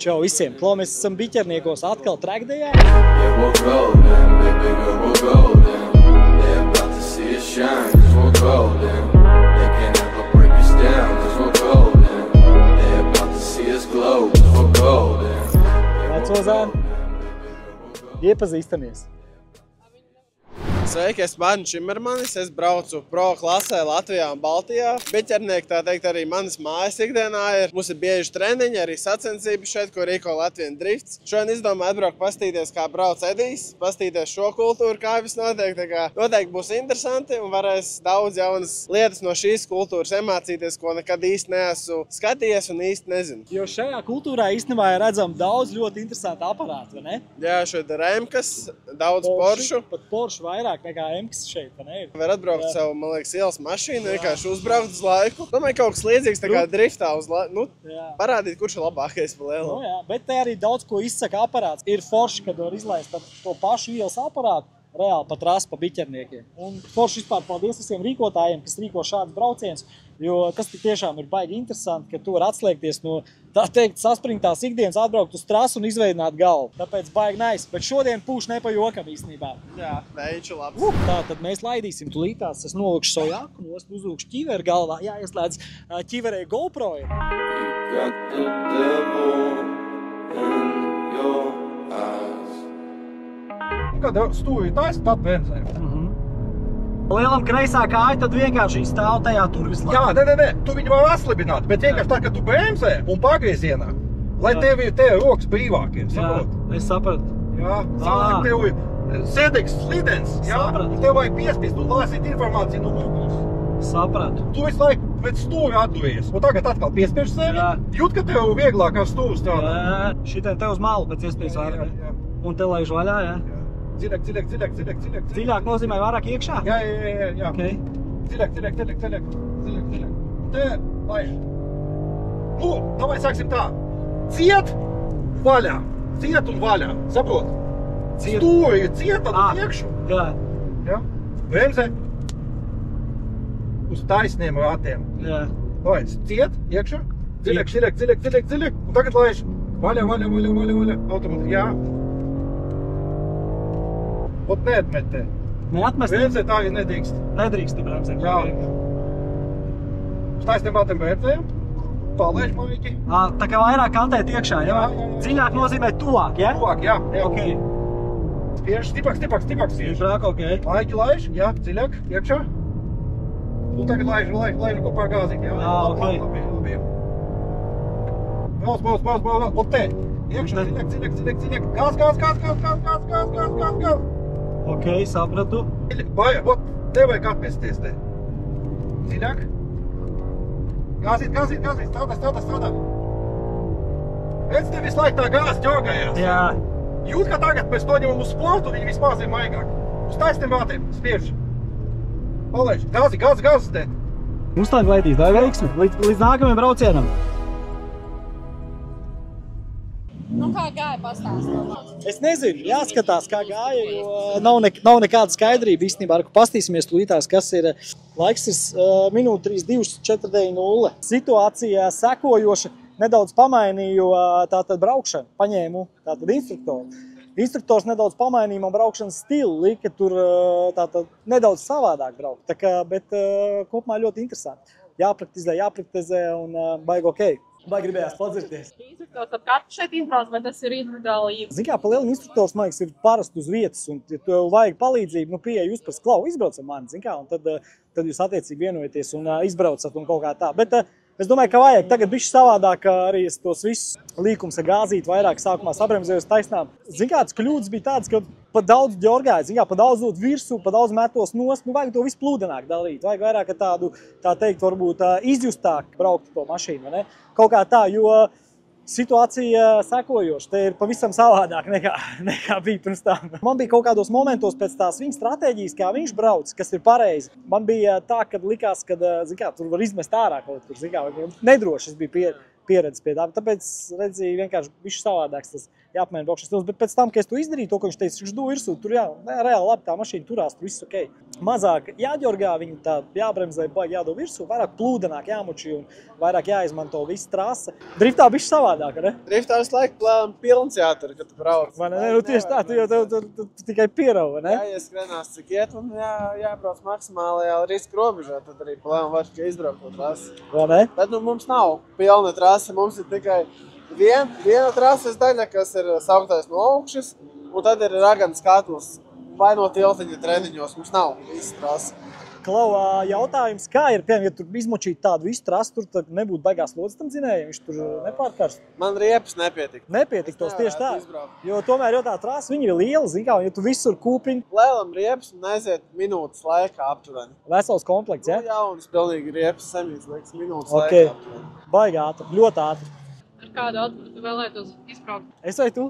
Čau visiem! Klau, mēs esam Biķerniekos atkal trackdayā. Yeah, we're golden, baby girl, we're golden. They about to see us shine, cause we're golden. They can't ever break us down, cause we're golden. They about to see us glow, cause we're golden. Veco zēni, iepazīstamies. Sveiki, es Mārnis Šimermanis, es braucu pro klasē Latvijā un Baltijā. Biķernieki, tā teikt, arī manas mājas ikdienā ir. Mums ir bieži treniņi, arī sacensības šeit, ko rīko Latvian Drifts. Šodien izdomāju atbraukt pastīties, kā brauc Edijs, pastīties šo kultūru, kā viss notiek. Tā kā noteikti būs interesanti un varēs daudz jaunas lietas no šīs kultūras iemācīties, ko nekad īsti neesmu skatījies un īsti nezinu. Jo šajā kultūrā īstenībā ir redzam daudz ļoti interesantu aparātu, vai ne? Jā, šeit ir Emkas, daudz Porsche. Pat Porsche vairāk nekā Emkas šeit, vai ne? Var atbraukt savu, man liekas, ielas mašīnu, vienkārši uzbraukt uz laiku. Domāju, kaut kas līdzīgs tā kā driftā uz laiku. Nu, parādīt, kurš ir labākais pa lielu. Nu, jā, bet te arī daudz ko izsaka aparāts. Ir forši, kad var izlaist to pašu ielas aparātu reāli pat rast pa biķerniekiem. Un forši vispār paldies visiem rīkotājiem, kas rīko šādus braucienus, jo tas tiešām ir baigi interesanti, ka tu var atslēgties no, tā teikt, saspringtās ikdienas, atbraukt uz trasu un izveidināt galvu. Tāpēc baigi nice, bet šodien pūš ne pa jokam īstenībā. Jā, veiču labs. Tā tad mēs laidīsim tulītās, es nolikšu savu jaku, uzlūkšu ķiveru galvā, jāieslēdz ķiverē GoPro. You got the devil in your eyes. Kad stūri taisa, tad benzē. Lielam kreisā kāja, tad vienkārši stāv tajā tur visu laiku. Jā, nē, tu viņu var atslibināt, bet vienkārši tā, kad tu bremzē un pagriezienā, lai tev ir rokas brīvākie, saprot? Jā, es sapratu. Jā, savādāk tev ir sēdīgs slidens, jā, un tev vajag piespiest un lasīt informāciju no muguras. Sapratu. Tu visu laiku pēc stūri atduries, un tagad atkal piespiež sevi, jūt, ka tev vieglāk ar stūri strādā. Jā, šitien tev uz malu pēc iespējas vairāk. Un te laiž vaļā, jā? Dziļāk. Dziļāk nozīmē vairāk iekšā? Jā. Okay. Dziļāk. Te, laiž. Nu, davai sāksim tā. Ciet un vaļā. Saprot? Stūri ir cieta un iekšu. Jā. Bremzē. Uz taisniem rātiem. Jā. Laiž, ciet, iekšu. Dziļāk. Un tagad laiž. Vaļā. Automātiski, jā. Ot neatmet te. Neatmest? Bremzē tā arī nedrīkst. Nedrīkst bremzēt. Jā. Uz taisniem rātiem bremzējam. Palaiž maigi. Tā kā vairāk kantēt iekšā, jā? Jā. Dziļāk nozīmē tuvāk, jā? Tuvāk, jā. Ok. Spiež, stipāk spiež. Stipāk, ok. Maigi laiž, jā, dziļāk, iekšā. Un tagad laiž kopā gāzīt, jā. Ok. Labi. Brauc. Un te. Iekšā, dziļāk. Gāz. Ok, sapratu. Te vajag atmesties te. Dziļāk. Gāzīt. Strādā. Redz, te visu laiku tā gāze ķorgājās. Jā. Jūt, ka tagad pēc to ņemam uz sportu, viņi vismaz ir maigāk. Uz taisniem rātiem, spiež. Palaiž, gāzi te. Uzstāj glaidīt, vai veiksmi? Līdz nākamajam braucienam. Nu, kā gāja pastāstīt? Es nezinu, jāskatās, kā gāja, jo nav nekāda skaidrība īstenībā, ar ko pastīsimies tūlītās, kas ir laiks ir minūte 32:4:0. Situācija sekojoša, nedaudz pamainīju tātad braukšanu, paņēmu tātad instruktoru. Instruktors nedaudz pamainīja man braukšanas stilu, lika tur tātad nedaudz savādāk braukt, tā kā, bet kopumā ļoti interesanti. Jāpraktizē un baigi ok. Baigi gribējās padzirties. Instruktors ar katru šeit izbrauc, vai tas ir individuāli īpaši? Zin kā, pa lielam instruktors, man liekas, ir parasti uz vietas, un ja tev vajag palīdzību, pieeja jūs pēc klau, izbrauc ar mani, zin kā, un tad jūs attiecīgi vienojaties un izbraucat un kaut kā tā. Bet es domāju, ka vajag tagad bišķi savādāk arī tos visus līkums ar gāzīt vairāk sākumā sabremzējos taisnām. Zin kā, tas kļūdas bija tāds, ka pa daudz ģorgāja, zin kā, pa daudz dot virsū, pa daudz metos nost, vajag to visu plūdenāk dalīt, vajag vairāk tādu, tā teikt, varbūt izjustāk braukt to mašīnu, vai ne? Kaut kā tā, jo situācija sekojoša, te ir pavisam savādāk nekā bija pirms tam. Man bija kaut kādos momentos pēc tās viņa stratēģijas, kā viņš brauc, kas ir pareizi. Man bija tā, kad likās, ka, zin kā, tur var izmest ārā kaut kur, zin kā, nedroši es biju pieredzes pie tā, tāpēc redzēju vienkārši bišķi savādāks tas jāapmēra braukšanas stils, bet pēc tam, kad es to izdarīju, to, ko viņš teica, viņš dūja virsū, tur reāli labi tā mašīna turās, tur viss ok. Mazāk jāģorgā, viņi tā jābremzē, baigi jādod virsū, vairāk plūdenāk jāmuči un vairāk jāizmanto visa trasa. Driftā bišķi savādāk, ne? Driftā visu laiku plēlam pilns jātur, kad tu brauc. Vai ne? Nu, tieši tā, tu tikai pierauga, ne? Jāieskrenās, cik iet un jābrauc maksimālajā riska robežā, tad arī plēlam var tikai izbraukt to trasi. Vai ne? Bet nu mums nav pilna trasa, mums ir tikai viena trases daļa, kas ir sauktais no augšas, un tad ir raganas katls. Vai no tiltiņa treniņos mums nav visas trasa. Klau, jautājums, kā ir, piemēram, ja tur izmočīt tādu visu trasu, tur tad nebūtu baigās lodzes tam dzinējiem, viņš tur nepārkarst? Man riepas nepietika. Nepietiktos tieši tā, jo tomēr jau tā trasa, viņa ir liela, zin kā, ja tu visur kūpiņ. Lēlam riepas un aiziet minūtes laikā aptuveni. Vesels komplekts, ja? Nu, jaunas pilnīgi riepas semīs, liekas, minūtes Okay. laikā aptuveni. Baigi ātri, ļoti ātri. Ar kādu autobusu tu vēlētos izbraukt? Es vai tu?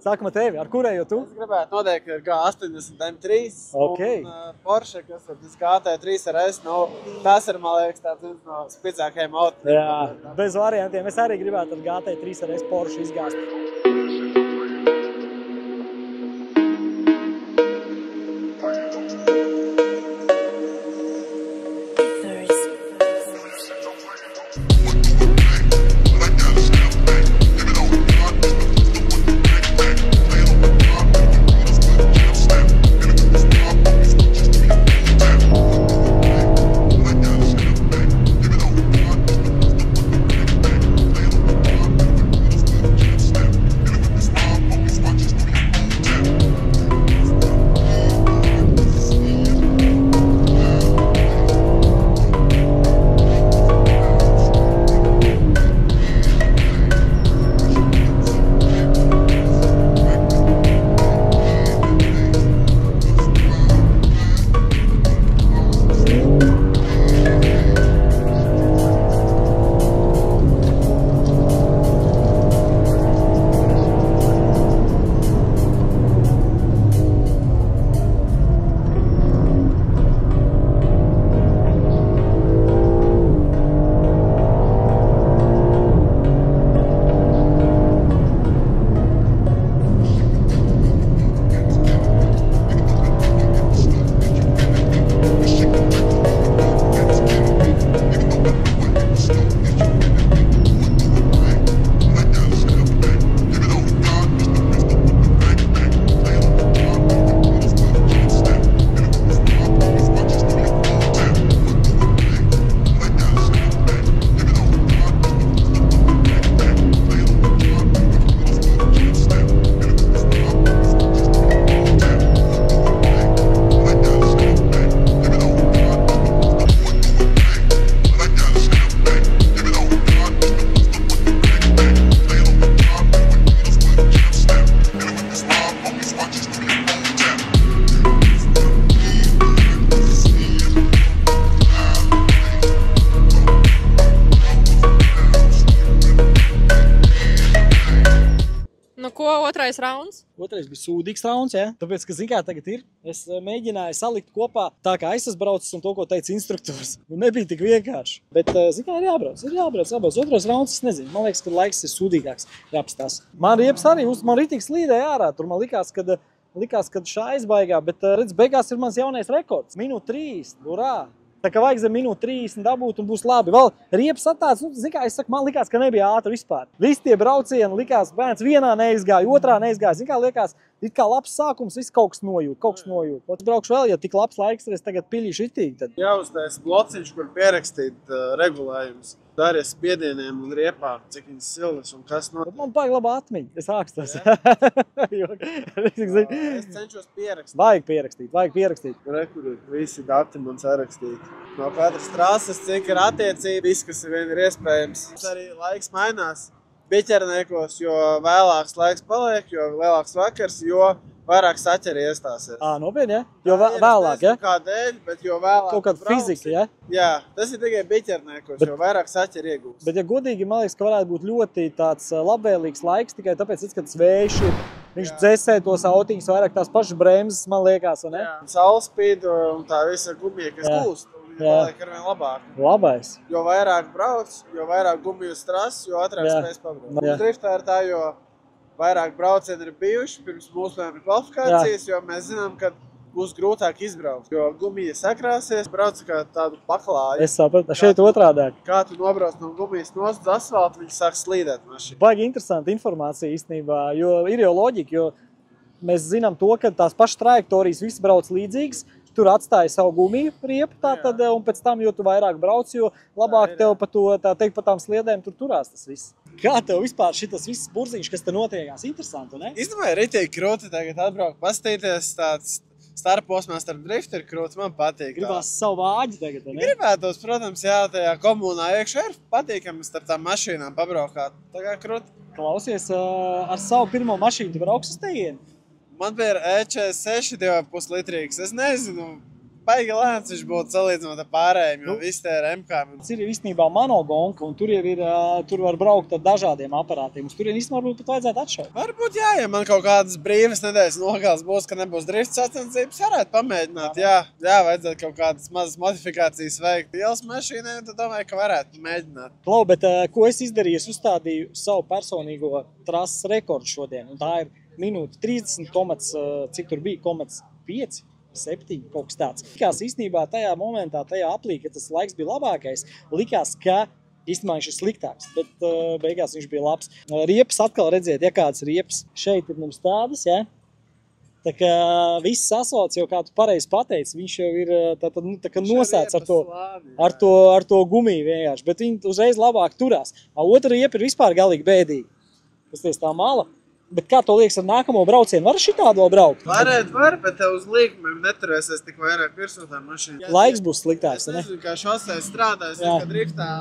Sākam ar tevi, ar kurējo tu? Es gribētu noteikti ar G80 M3 Okay. un Porsche, kas ir tas GT3 RS. Nu, tas ir, man liekas, tāds viens no spēcākajiem automobiliem. Jā, bez variantiem. Es arī gribētu ar GT3 RS Porsche izgāzt. Otrais rauns? Otrais bija sūdīgs rauns, ja? Tāpēc, ka, zin kā tagad ir, es mēģināju salikt kopā tā, kā es esmu braucis un to, ko teica instruktors. Nu, nebija tik vienkārši. Bet, zin kā, ir jābrauc. Otrais rauns, es nezinu. Man liekas, ka laiks ir sūdīgāks jāpastās. Man riepas arī, man ritīgi slīdēja ārā. Tur man likās, ka šā aizbaigā, bet, redz, beigās ir mans jaunais rekords. Minūte 3, urā! Tā kā vajag zem minūte 30 dabūt un būs labi. Vēl riepas attāds, nu, zin kā, es saku, man likās, ka nebija ātri vispār. Visi tie braucieni likās, bērns vienā neizgāja, otrā neizgāja. Zin kā, liekas, it kā labs sākums, viss kaut kas nojūt. Pats braukšu vēl, ja tik labs laiks, tad es tagad piļīšu itīgi. Tad. Jāuztais blociņš, kur pierakstīt regulējumus. Daries spiedieniem un riepām, cik viņas silnas un kas no... Man baigi labā atmiņa, es ākstos. Es cenšos pierakstīt. Vajag pierakstīt. Re, kur ir visi dati man sarakstīti. No katras trases, cik ir attiecība, viss, kas ir vien ir iespējams. Arī laiks mainās biķerniekos, jo vēlāks laiks paliek, jo vēlāks vakars, jo vairāk saķeri iestāsies. Nopietni, ja? Jo vēlāk, ja? Kādēļ, bet jo vēlāk kaut kāda fizika, ja? Jā, tas ir tikai biķerniekos, jo vairāk saķeri iegūst. Bet, ja godīgi, man liekas, ka varētu būt ļoti tāds labvēlīgs laiks, tikai tāpēc, ka tas vējš ir, viņš dzesē tos autiņus, vairāk tās pašas bremzes, man liekas, vai ne? Jā, saulspīd un tā visa gumija, kas gūst, viņa paliek arvien labāk. Labais. Jo vairāk brauc, jo vairāk gumiju stress, jo ātrāk spēs pabraukt. Driftā ir tā, jo vairāk braucieni ir bijuši pirms mūsu kvalifikācijas, jo mēs zinām, ka būs grūtāk izbraukt, jo gumija sakrāsies, brauc kā tādu paklāju. Es sapratu, šeit otrādāk. Kā tu nobrauc no gumijas nost uz asfaltu, viņi sāk slīdēt mašīnu. Baigi interesanti informācija īstenībā, jo ir jau loģika, jo mēs zinām to, ka tās pašas trajektorijas visi brauc līdzīgas, tur atstāja savu gumiju riepu, tātad, un pēc tam, jo tu vairāk brauc, jo labāk tev pa to, tā teikt, pa tām sliedēm tur turās tas viss. Kā tev vispār šitas viss burziņš, kas te notiekās? Interesanti, ne? Īstenībā ir ritīgi krūti tagad atbraukt, pastīties tāds starposmā starp driftu ir krūts, man patīk. Gribās savu vāģi tagad, ne? Gribētos, protams, jā, tajā komunā iekšā ir patīkami starp tām mašīnām pabraukāt. Tā kā krūti. Klausies, ar savu pirmo mašīnu tu brauks uz tejieni? Man bija E46 2,5 litrīgs. Es nezinu, baigi lēns viņš būtu salīdzinot ar pārējiem, jo visi tie ir MK. Tas ir īstenībā monogonka, un tur jau ir, tur var braukt ar dažādiem aparātiem. Uz turien īstenībā varbūt pat vajadzētu atšaut. Varbūt jā, ja man kaut kādas brīvas nedēļas nogals būs, ka nebūs drifts sacensības, varētu pamēģināt. Jā, vajadzētu kaut kādas mazas modifikācijas veikt ielas mašīnai, un tad domāju, ka varētu mēģināt. Klau, bet ko es izdarīju? Es uzstādīju savu personīgo trases rekordu šodien, un tā ir minūte 30, cik tur bija, 5, 7, kaut kas tāds. Likās īstenībā tajā momentā, tajā aplī, ka tas laiks bija labākais, likās, ka īstenībā viņš ir sliktāks, bet beigās viņš bija labs. Riepas atkal redziet, ja kāds riepas šeit ir mums tādas, ja? Tā kā viss asfalts jau, kā tu pareizi pateici, viņš jau ir tā kā nosēts ar to gumiju vienkārši, bet viņi uzreiz labāk turās. Otra riepa ir vispār galīgi bēdīgi. Tas tā mala. Bet kā to liekas ar nākamo braucienu? Var šitādu vēl braukt? Var, bet tev uz līkumiem neturēsies tik vairāk virsotā mašīna. Laiks būs sliktāks, ne? Es nezinu, kā šosei strādājas, ka driftā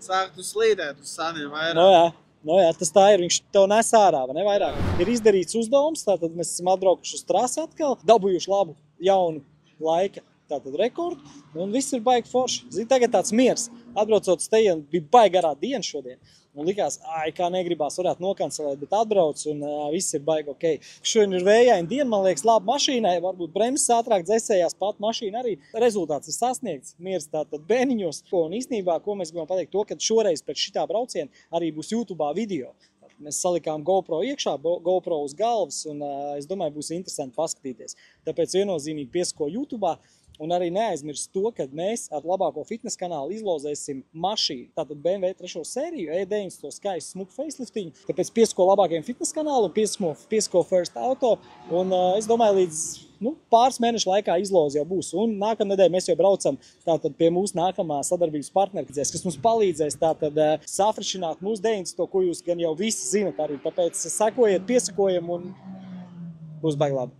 sāktu slīdēt uz sādiem vairāk. No jā, tas tā ir. Viņš tev nes ārā, vai ne vairāk? Ir izdarīts uzdevums, tātad mēs esam atbraukuši uz trasi atkal, dabūjuši labu jaunu laika rekordu, un viss ir baigi forši. Zini, tagad tāds miers. Atbraucot uz tejienu, bija baigi garā diena šodien. Un likās, kā negribās, varētu nokancelēt, bet atbrauc un viss ir baigi ok. Šodien ir vējaina diena, man liekas, labi mašīnai, varbūt bremzes ātrāk dzēsējās, pat mašīna arī. Rezultāts ir sasniegts, miers tātad bēniņos. Un īstenībā, ko mēs gribam pateikt, to, ka šoreiz pēc šitā brauciena arī būs YouTube'ā video. Mēs salikām GoPro iekšā, GoPro uz galvas, un es domāju, būs interesanti paskatīties. Tāpēc viennozīmīgi piesako YouTube'ā. Un arī neaizmirst to, ka mēs ar labāko fitness kanālu izlozēsim mašīnu. Tātad BMW 3. sēriju, E9, to skaistu smuku faceliftiņu. Tāpēc piesako labākajiem fitness kanālu un piesako First Auto. Un es domāju, līdz pāris mēnešu laikā izloze jau būs. Un nākamnedēļ mēs jau braucam tātad pie mūsu nākamā sadarbības partneri, kas mums palīdzēs tātad safrišināt mūsu 90, ko jūs gan jau visi zinat arī. Tāpēc sekojiet, piesakojam un būs baigi labi.